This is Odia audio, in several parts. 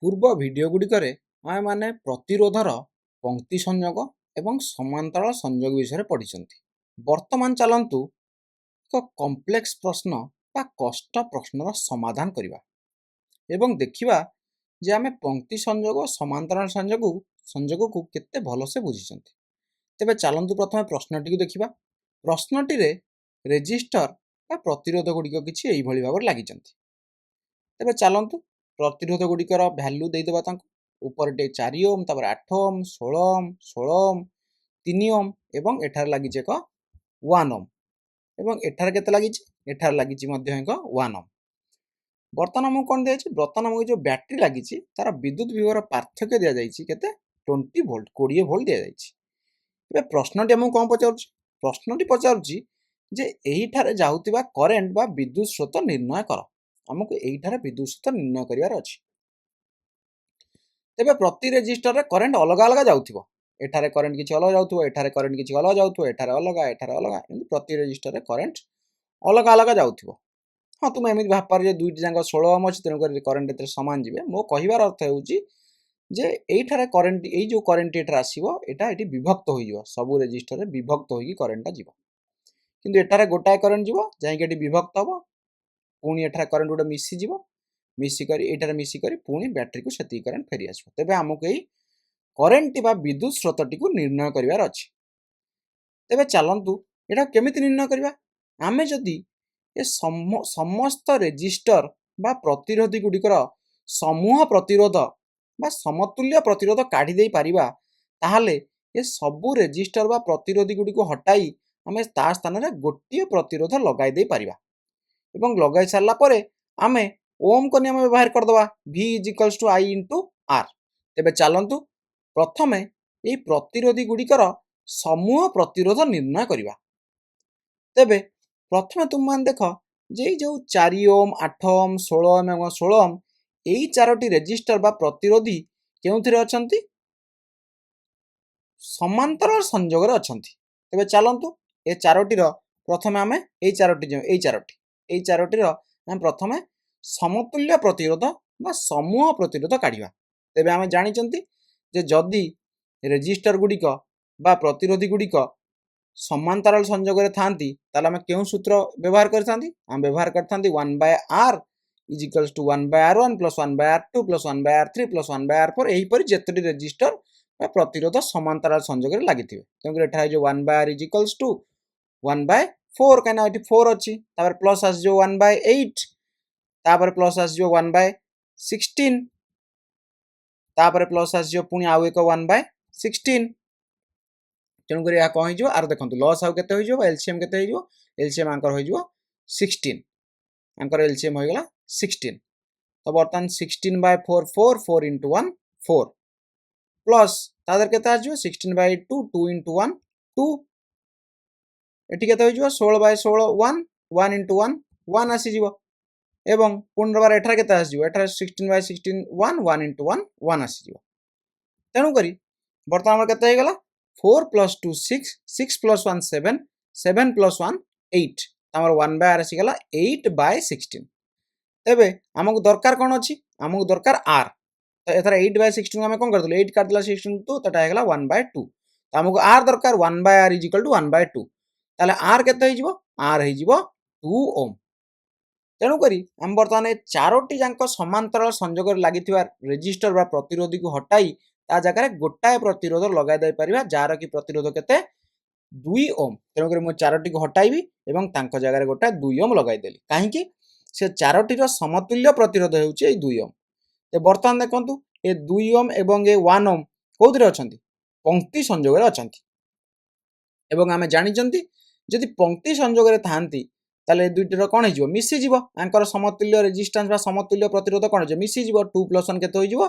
ପୂର୍ବ ଭିଡ଼ିଓ ଗୁଡ଼ିକରେ ଆମେମାନେ ପ୍ରତିରୋଧର ପଙ୍କ୍ତି ସଂଯୋଗ ଏବଂ ସମାନ୍ତରାଳ ସଂଯୋଗ ବିଷୟରେ ପଢ଼ିଛନ୍ତି। ବର୍ତ୍ତମାନ ଚାଲନ୍ତୁ ଏକ କମ୍ପ୍ଲେକ୍ସ ପ୍ରଶ୍ନ ବା କଷ୍ଟ ପ୍ରଶ୍ନର ସମାଧାନ କରିବା ଏବଂ ଦେଖିବା ଯେ ଆମେ ପଙ୍କ୍ତି ସଂଯୋଗ ସମାନ୍ତରାଳ ସଂଯୋଗକୁ କେତେ ଭଲସେ ବୁଝିଛନ୍ତି। ତେବେ ଚାଲନ୍ତୁ ପ୍ରଥମେ ପ୍ରଶ୍ନଟିକୁ ଦେଖିବା। ପ୍ରଶ୍ନଟିରେ ରେଜିଷ୍ଟର ବା ପ୍ରତିରୋଧ ଗୁଡ଼ିକ କିଛି ଏଇଭଳି ଭାବରେ ଲାଗିଛନ୍ତି। ତେବେ ଚାଲନ୍ତୁ ପ୍ରତିରୋଧ ଗୁଡ଼ିକର ଭ୍ୟାଲ୍ୟୁ ଦେଇଦେବା ତାଙ୍କୁ। ଉପରେ टे 4 ଓମ୍, ତାପରେ 8 ଓମ୍, 16 ଓମ୍, 16 ଓମ୍, 3 ଓମ୍ ଏବଂ ଏଠାରେ ଲାଗିଛି ଏକ 1 ଓମ୍ ଏବଂ ଏଠାରେ କେତେ ଲାଗିଛି? ଏଠାରେ ଲାଗିଛି ମଧ୍ୟ ଏକ 1 ଓମ୍। ବର୍ତ୍ତମାନ ଆମକୁ କ'ଣ ଦିଆଯାଇଛି? ବର୍ତ୍ତମାନ ଆମକୁ ଯେଉଁ ବ୍ୟାଟେରୀ ଲାଗିଛି ତାର ବିଦ୍ୟୁତ ବିଭବର ପାର୍ଥକ୍ୟ ଦିଆଯାଇଛି କେତେ? 20 ଭୋଲ୍ଟ, 20 ଭୋଲ୍ଟ ଦିଆଯାଇଛି। ଏବେ ପ୍ରଶ୍ନଟି ଆମକୁ କ'ଣ ପଚାରୁଛି? ପ୍ରଶ୍ନଟି ପଚାରୁଛି ଯେ ଏହିଠାରେ ଯାଉଥିବା କରେଣ୍ଟ ବା ବିଦ୍ୟୁତ ସ୍ରୋତ ନିର୍ଣ୍ଣୟ କର। ଆମକୁ ଏଇଠାରେ ବିଦ୍ୟୁତ ସ୍ରୋତ ନିର୍ଣ୍ଣୟ କରିବାର ଅଛି। ତେବେ ପ୍ରତି ରେଜିଷ୍ଟରରେ କରେଣ୍ଟ ଅଲଗା ଅଲଗା ଯାଉଥିବ। ଏଠାରେ କରେଣ୍ଟ କିଛି ଅଲଗା ଯାଉଥିବ, ଏଠାରେ କରେଣ୍ଟ କିଛି ଅଲଗା ଯାଉଥିବ, ଏଠାରେ ଅଲଗା, ଏମିତି ପ୍ରତି ରେଜିଷ୍ଟରରେ କରେଣ୍ଟ ଅଲଗା ଅଲଗା ଯାଉଥିବ। ହଁ, ତୁମେ ଏମିତି ଭାବିପାର ଯେ ଦୁଇଟି ଯାକ 16 ଓମ୍ ଅଛି, ତେଣୁକରି କରେଣ୍ଟ ଏଥିରେ ସମାନ ଯିବେ। ମୋ କହିବାର ଅର୍ଥ ହେଉଛି ଯେ ଏଇଠାରେ କରେଣ୍ଟ, ଏଇ ଯେଉଁ କରେଣ୍ଟଟି ଏଠାରେ ଆସିବ, ଏଇଟା ଏଠି ବିଭକ୍ତ ହୋଇଯିବ। ସବୁ ରେଜିଷ୍ଟରରେ ବିଭକ୍ତ ହୋଇକି କରେଣ୍ଟଟା ଯିବ। କିନ୍ତୁ ଏଠାରେ ଗୋଟାଏ କରେଣ୍ଟ ଯିବ, ଯାଇକି ଏଠି ବିଭକ୍ତ ହେବ, ପୁଣି ଏଠାରେ କରେଣ୍ଟ ଗୋଟେ ମିଶିଯିବ, ଏଇଠାରେ ମିଶିକରି ପୁଣି ବ୍ୟାଟେରୀକୁ ସେତିକି କରେଣ୍ଟ ଫେରି ଆସିବ। ତେବେ ଆମକୁ ଏଇ କରେଣ୍ଟଟି ବା ବିଦ୍ୟୁତ ସ୍ରୋତଟିକୁ ନିର୍ଣ୍ଣୟ କରିବାର ଅଛି। ତେବେ ଚାଲନ୍ତୁ ଏଇଟା କେମିତି ନିର୍ଣ୍ଣୟ କରିବା? ଆମେ ଯଦି ଏ ସମସ୍ତ ରେଜିଷ୍ଟର ବା ପ୍ରତିରୋଧୀ ଗୁଡ଼ିକର ସମୂହ ପ୍ରତିରୋଧ ବା ସମତୁଲ୍ୟ ପ୍ରତିରୋଧ କାଢ଼ି ଦେଇପାରିବା, ତାହେଲେ ଏ ସବୁ ରେଜିଷ୍ଟର ବା ପ୍ରତିରୋଧୀ ଗୁଡ଼ିକୁ ହଟାଇ ଆମେ ତା ସ୍ଥାନରେ ଗୋଟିଏ ପ୍ରତିରୋଧ ଲଗାଇ ଦେଇପାରିବା ଏବଂ ଲଗାଇ ସାରିଲା ପରେ ଆମେ ଓମ୍ଙ୍କ ନିୟମ ବ୍ୟବହାର କରିଦେବା, V = I × R। ତେବେ ଚାଲନ୍ତୁ ପ୍ରଥମେ ଏହି ପ୍ରତିରୋଧୀ ଗୁଡ଼ିକର ସମୂହ ପ୍ରତିରୋଧ ନିର୍ଣ୍ଣୟ କରିବା। ତେବେ ପ୍ରଥମେ ତୁମମାନେ ଦେଖ ଯେ ଏଇ ଯେଉଁ 4 ଓମ୍, 8 ଓମ୍, 16 ଓମ୍ ଏବଂ 16 ଓମ୍ ଏଇ ଚାରୋଟି ରେଜିଷ୍ଟର ବା ପ୍ରତିରୋଧୀ କେଉଁଥିରେ ଅଛନ୍ତି? ସମାନ୍ତରାଳ ସଂଯୋଗରେ ଅଛନ୍ତି। ତେବେ ଚାଲନ୍ତୁ ଏ ଚାରୋଟିର ପ୍ରଥମେ ଆମେ ଏଇ ଚାରୋଟିର ଆମେ ପ୍ରଥମେ ସମତୁଲ୍ୟ ପ୍ରତିରୋଧ ବା ସମୂହ ପ୍ରତିରୋଧ କାଢ଼ିବା। ତେବେ ଆମେ ଜାଣିଛନ୍ତି ଯେ ଯଦି ରେଜିଷ୍ଟର ଗୁଡ଼ିକ ବା ପ୍ରତିରୋଧୀ ଗୁଡ଼ିକ ସମାନ୍ତରାଳ ସଂଯୋଗରେ ଥାନ୍ତି, ତାହେଲେ ଆମେ କେଉଁ ସୂତ୍ର ବ୍ୟବହାର କରିଥାନ୍ତି? ଆମେ ବ୍ୟବହାର କରିଥାନ୍ତି 1/R = 1/R1 + 1/R2 + 1/R3 + 1/R4। ଏହିପରି ଯେତୋଟି ରେଜିଷ୍ଟର ବା ପ୍ରତିରୋଧ ସମାନ୍ତରାଳ ସଂଯୋଗରେ ଲାଗିଥିବେ। ତେଣୁକରି ଏଠାରେ ଯେଉଁ 1/R = 1/4, କାହିଁକିନା ଏଠି 4 ଅଛି, ତାପରେ ପ୍ଲସ୍ ଆସିଯିବ 1/8, ତାପରେ ପ୍ଲସ୍ ଆସିଯିବ 1/16, ତାପରେ ପ୍ଲସ୍ ଆସିଯିବ ପୁଣି ଆଉ ଏକ 1/16। ତେଣୁକରି ଏହା କ'ଣ ହେଇଯିବ? ଆର ଦେଖନ୍ତୁ ଲସ୍ ଆଉ କେତେ ହୋଇଯିବ? ଏଲସିଏମ୍ କେତେ ହେଇଯିବ? ଏଲସିଏମ୍ ଆଙ୍କର ହୋଇଯିବ 16। ଆଙ୍କର ଏଲସିଏମ୍ ହୋଇଗଲା 16। ତ ବର୍ତ୍ତମାନ 16/4, 4 × 1 4 ପ୍ଲସ୍ ତା ଦେହରେ କେତେ ଆସିଯିବ? 16/2 2 × 1 2। ଏଠି କେତେ ହୋଇଯିବ? 16/16 1 1 × 1 1 ଆସିଯିବ ଏବଂ ପୁନର୍ବାର ଏଠାରେ କେତେ ଆସିଯିବ? ଏଠାରେ 16/16 1 1 × 1 1 ଆସିଯିବ। ତେଣୁକରି ବର୍ତ୍ତମାନ ଆମର କେତେ ହେଇଗଲା? 4 + 2 6 6 + 1 7 7 + 1 8। ଆମର 1/R ଆସିଗଲା 8/16। ତେବେ ଆମକୁ ଦରକାର କ'ଣ ଅଛି? ଆମକୁ ଦରକାର R। ତ ଏଥର 8/16 ଆମେ କ'ଣ କରିଦେଲୁ? 8 କାଟିଦେଲା 16 ଠୁ, ତ ଏଟା ହେଇଗଲା 1/2। ତ ଆମକୁ R ଦରକାର, 1/R = 1/2। ତାହେଲେ R କେତେ ହେଇଯିବ? R ହେଇଯିବ 2 ଓମ୍। ତେଣୁକରି ଆମେ ବର୍ତ୍ତମାନ ଏ ଚାରୋଟି ଯାକ ସମାନ୍ତରାଳ ସଂଯୋଗରେ ଲାଗିଥିବା ରେଜିଷ୍ଟର ବା ପ୍ରତିରୋଧୀକୁ ହଟାଇ ତା ଜାଗାରେ ଗୋଟାଏ ପ୍ରତିରୋଧ ଲଗାଇ ଦେଇପାରିବା, ଯାହାର କି ପ୍ରତିରୋଧ କେତେ? 2 ଓମ୍। ତେଣୁକରି ମୁଁ ଚାରୋଟିକୁ ହଟାଇବି ଏବଂ ତାଙ୍କ ଜାଗାରେ ଗୋଟାଏ 2 ଓମ୍ ଲଗାଇଦେଲି। କାହିଁକି? ସେ ଚାରୋଟିର ସମତୁଲ୍ୟ ପ୍ରତିରୋଧ ହେଉଛି ଏଇ 2 ଓମ୍। ତ ବର୍ତ୍ତମାନ ଦେଖନ୍ତୁ ଏ 2 ଓମ୍ ଏବଂ ଏ 1 ଓମ୍ କୋଉଥିରେ ଅଛନ୍ତି? ପଙ୍କ୍ତି ସଂଯୋଗରେ ଅଛନ୍ତି। ଏବଂ ଆମେ ଜାଣିଛନ୍ତି ଯଦି ପଙ୍କ୍ତି ସଂଯୋଗରେ ଥାନ୍ତି, ତାହେଲେ ଏ ଦୁଇଟିର କ'ଣ ହେଇଯିବ? ମିଶିଯିବ। ଆଙ୍କର ସମତୁଲ୍ୟ ରେଜିଷ୍ଟାନ୍ସ ବା ସମତୁଲ୍ୟ ପ୍ରତିରୋଧ କ'ଣ ହେଇଯିବ? ମିଶିଯିବ। 2 + 1 କେତେ ହୋଇଯିବ?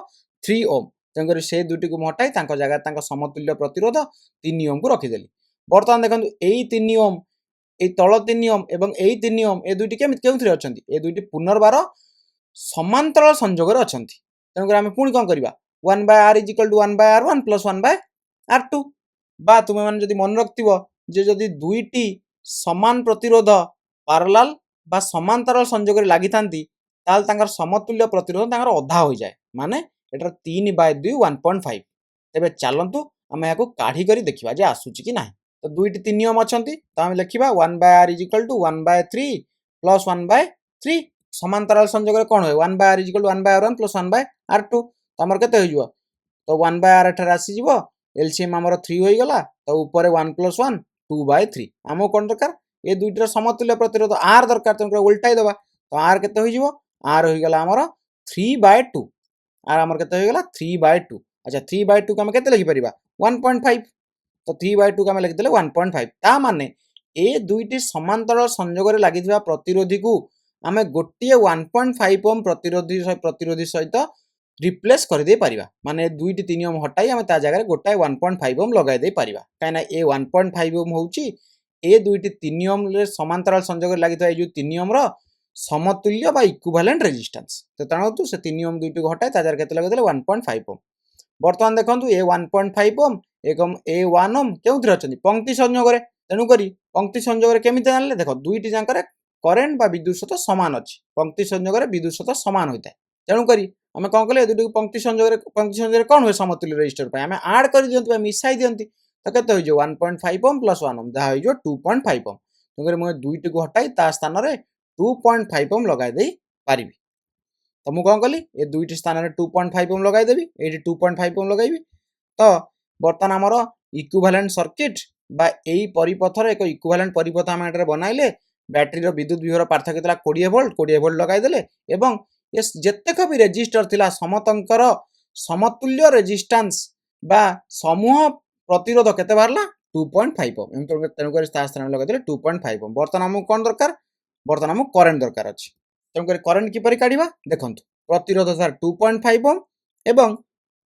3 ଓମ୍। ତେଣୁକରି ସେ ଦୁଇଟିକୁ ମୁଁ ହଟାଇ ତାଙ୍କ ଜାଗାରେ ତାଙ୍କ ସମତୁଲ୍ୟ ପ୍ରତିରୋଧ 3 ଓମ୍କୁ ରଖିଦେଲି। ବର୍ତ୍ତମାନ ଦେଖନ୍ତୁ ଏଇ 3 ଓମ୍, ଏଇ ତଳ 3 ଓମ୍ ଏବଂ ଏଇ 3 ଓମ୍ ଏ ଦୁଇଟି କେଉଁଥିରେ ଅଛନ୍ତି? ଏ ଦୁଇଟି ପୁନର୍ବାର ସମାନ୍ତରାଳ ସଂଯୋଗରେ ଅଛନ୍ତି। ତେଣୁକରି ଆମେ ପୁଣି କ'ଣ କରିବା? 1/R = 1/R1 + 1/R2। ବା ତୁମେମାନେ ଯଦି ମନେ ରଖିଥିବ ଯେ ଯଦି ଦୁଇଟି ସମାନ ପ୍ରତିରୋଧ ପାରାଲାଲ ବା ସମାନ୍ତରାଳ ସଂଯୋଗରେ ଲାଗିଥାନ୍ତି, ତାହେଲେ ତାଙ୍କର ସମତୁଲ୍ୟ ପ୍ରତିରୋଧ ତାଙ୍କର ଅଧା ହୋଇଯାଏ। ମାନେ एटार 3/2 1.5 तेबे चलंतु आमे याको काढी करी देखिबा जे आसुची कि नाही तो दुईटी तीन नियम अछंती तो आमे लिखिबा 1/r = 1/3 + 1/3 समांतराल संयोग रे कोन होय 1/r = 1/r1 + 1/r2 तो हमर केते होई जबो तो 1/r एठार आसी जीवो एलसीएम हमर 3 होई गला तो ऊपर 1 + 1 2/3 हमो कोन दरकार ए दुईटर समतुल्य प्रतिरोध r दरकार तो उल्टाई दबा तो r केते होई जीवो r होई गला हमर 3/2 r हमर केते होई गला 3/2 अच्छा 3/2 को हम केते लिखि परिबा 1.5 तो 3/2 को हम लिखि देले 1.5 ता माने ए दुईटी समांतराल संयोग रे लागिथिबा प्रतिरोधी को आमे गोटिए 1.5 ओम प्रतिरोधी सहित रिप्लेस कर दे परिबा माने दुईटी तीन ओम हटाई आमे ता जगह रे गोटाए 1.5 ओम लगाई दे परिबा काइना ए 1.5 ओम होउची ए दुईटी तीन ओम रे समांतराल संयोग रे लागिथिबा ए जो तीन ओम रो समतुल्य बा इक्विवेलेंट रेजिस्टेंस तो तणतु से तीन ओम दुईटी को हटाई ता जगह केते लगे देले 1.5 ओम बर्तमान देखंतु ए 1.5 ओम एकम ए 1 ओम केउथि अछंती पंक्ति संयोग रे तेनु करी पंक्ति संयोग रे केमिति जानले देखो दुईटी जांकर करेंट बा विद्युत स्रोत समान अछि पंक्ति संयोग रे विद्युत स्रोत समान होइता तेनु करी हमें कोन कले दुईटी पंक्ति संयोग रे कोन होय समतुल्य रेजिस्टर पे हमें ऐड कर दियंतु बा मिसाई दियंती तो केते होय जो 1.5 ओम + 1 ओम दा होय जो 2.5 ओम तेनु करी म दुईटी को हटाई ता स्थान रे 2.5 ओम लगाई देई पारिबी तो मु कोन कली ए दुईटी स्थान रे 2.5 ओम लगाई देबी एठी 2.5 ओम लगाइबी तो बर्तमान हमर इक्विवेलेंट सर्किट बा एई परिपथ रे एक इक्विवेलेंट परिपथ हम एटारे बनाइले बैटरी रो विद्युत विभव पार्थक्य तला 20 वोल्ट लगाई देले एवं ये जेतेक भी रेजिस्टर थिला समतंकर समतुल्य रेजिस्टेंस बा समूह प्रतिरोध केते बारला 2.5 ओम तेनु करी स्थान लगाई देले 2.5 ओम बर्तमान हम कोन दरकार बर्तमान हम करंट दरकार अछि तेनु करी करंट किपरि काढिबा देखंतु प्रतिरोध थार 2.5 ओम एवं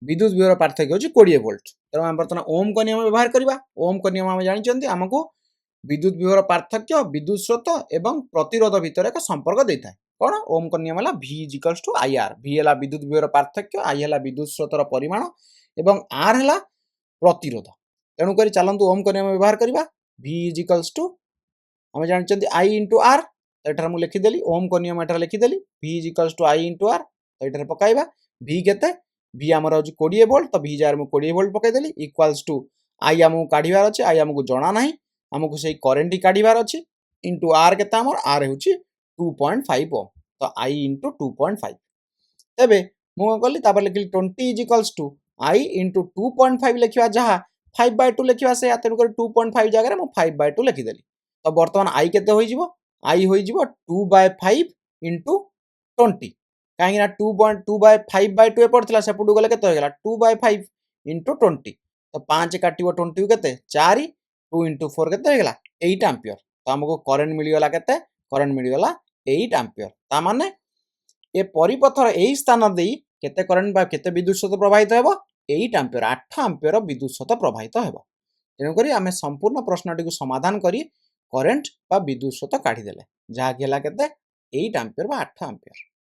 विद्युत विभव पार्थक्य होची 20 वोल्ट तेनु हम बर्तमान ओम को नियम व्यवहार करबा ओम को नियम हम जानि चंती हमको विद्युत विभव पार्थक्य विद्युत स्रोत एवं प्रतिरोध भितर एक संपर्क देइथाय कोन ओम को नियम हला v = IR v हला विद्युत विभव पार्थक्य I हला विद्युत स्रोतर परिमाण एवं r हला प्रतिरोध तेनु करी चलंतु ओम को नियम व्यवहार करबा v = हम जानि चंती I * r एठार मु लिखि देली ओम को नियम एठार लिखि देली v = I * r तो एठार पकाइबा v केते v हमर होची 20 वोल्ट तो v जार मु 20 वोल्ट पकाइ देली इक्वल्स टू I हमु काढिबार अछि I हमकु जणा नाही हमकु सेही करेंट काढिबार अछि इनटू r केते हमर r होची 2.5 ओम तो I * 2.5 तबे मु कहली तापर लिखली 20 = I * 2.5 लिखिबा जहा 5/2 लिखिबा से तेनु कर 2.5 जगह रे मु 5/2 लिखि देली तो वर्तमान I केते होई जिवो I होई जिवो 2/5 * 20 काहे ना 2/5/2 पड़थिला सेपुडु गले केते हो गेला 2/5 * 20 तो 5 काटिबो 20 केते 4 2 * 4 केते हो गेला 8 एम्पियर तो हमको करंट मिली गला केते करंट मिली गला 8 एम्पियर ता माने ए परिपथर एही स्थान देई केते करंट बा केते विद्युत स्रोत प्रवाहित हेबो 8 एम्पियर 8 एम्पियर विद्युत स्रोत प्रवाहित हेबो तेनु करी हमें संपूर्ण प्रश्नटी को समाधान करी करंट बा विद्युत स्रोत काढी देले जहा गेला केते 8 एम्पियर बा 8 एम्पियर